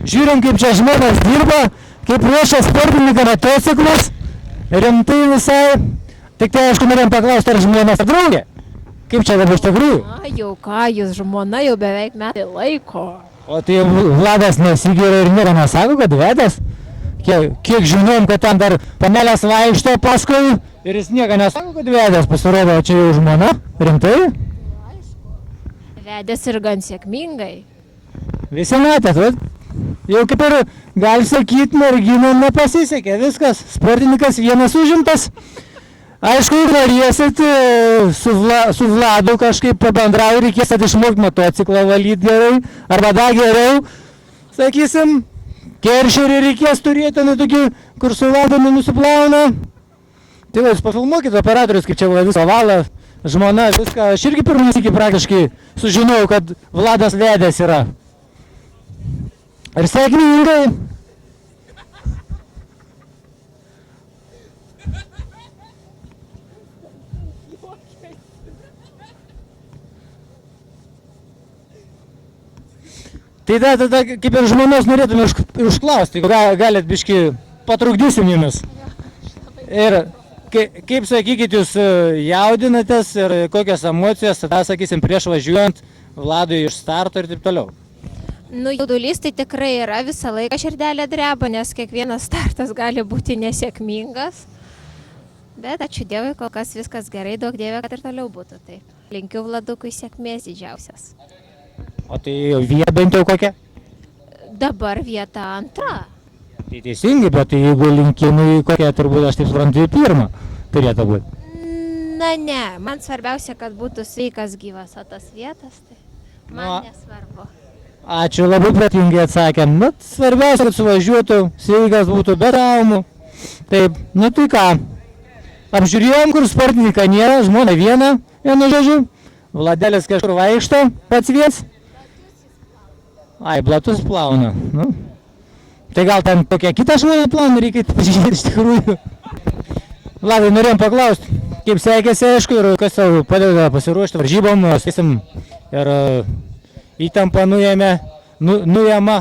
Žiūrim, kaip čia žmonės dirba, kaip ruošia sportininką motociklus. Rimtai visai. Tik tai aišku, norėjom paklausti, ar žmonės ar draugė? Kaip čia dabar iš tikrųjų? Na, jau ką, jūs žmona jau beveik metai laiko. O tai Vladas nesigeria ir nieko nesako, kad vedęs? Kiek žinom, kad ten dar panelės vaikšto paskui ir jis nieko nesako, kad vedęs, pasirodo, čia jau žmona. Rimtai? Vedęs ir gan sėkmingai. Visi matėt, va? Jau kaip ir, gali sakyti, merginom nepasisekė, viskas, sportininkas vienas užimtas. Aišku, norėsit su Vladu kažkaip pabendrauti, reikės išmokti motociklą valyti gerai, arba dar geriau, sakysim, keršerį reikės turėti, nu tokį, kur su Vladu nenusiplauna. Tai va, jūs pafilmuokit operatorius, kaip čia va visą valą, žmona, viską, aš irgi pirmas iki praktiškai sužinojau, kad Vladas vedęs yra. Ir sėkmingai. Tai tada kaip ir žmonos norėtume užklausti, galit biškį patrukdysim jumis. Ir kaip sakykit, jūs jaudinatės ir kokios emocijos, tada sakysim, prieš važiuojant Vladui iš starto ir taip toliau. Nu, jaudulys tai tikrai yra, visą laiką širdelė dreba, nes kiekvienas startas gali būti nesėkmingas. Bet ačiū Dievui, kol kas viskas gerai, daug Dievė, kad ir toliau būtų taip. Linkiu Vladukui sėkmės didžiausias. O tai vieta bent jau kokia? Dabar vieta antra. Tai teisingai, bet tai jeigu linkimai kokia, turbūt aš taip suprantu, pirma turėtų būti. Na ne, man svarbiausia, kad būtų sveikas gyvas, o tas vietas, tai man nesvarbu. Ačiū, labai pratingai atsakėm. Nu, svarbiausia, kad suvažiuotų, sveikas būtų be traumų. Taip, nu tai ką, apžiūrėjom, kur sportininką nėra, žmona viena, vienu žodžiu. Vladelis kažkur vaikšto, pats viens. Ai, blatus plauna. Nu. Tai gal ten kokią kitą žmonę plauna, reikia pažiūrėti iš tikrųjų. Vladai, norėjom paklausti, kaip sekėsi, aišku, ir kas tau padeda pasiruošti varžybom, sakysim, ir įtampą nuėma.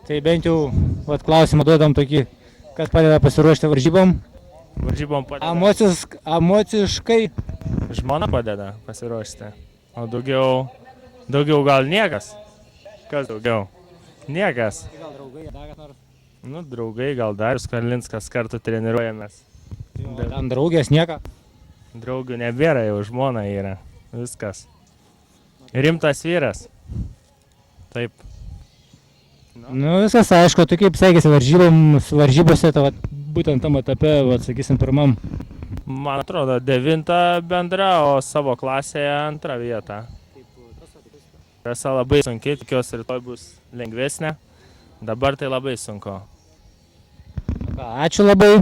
Tai bent jau klausimą duodam tokį, kas padeda pasiruošti varžybom. Varžybom padeda. Emociškai. Žmona padeda pasiruošti. O daugiau gal niekas. Kas daugiau? Niekas. Gal draugai, dar kas nors? Nu, draugai, gal Darius Karlinskas, kartu treniruojamės. Ten draugės nieka? Draugių nebėra, jau žmona yra. Viskas. Rimtas vyras. Taip. Nu, viskas aišku, tai kaip sekėsi varžybose, būtent tam etape, sakysim, pirmam? Man atrodo, 9 bendra, o savo klasėje 2 vieta. Trasa labai sunki, tikiuosi rytoj bus lengvesnė. Dabar tai labai sunku. Ačiū labai.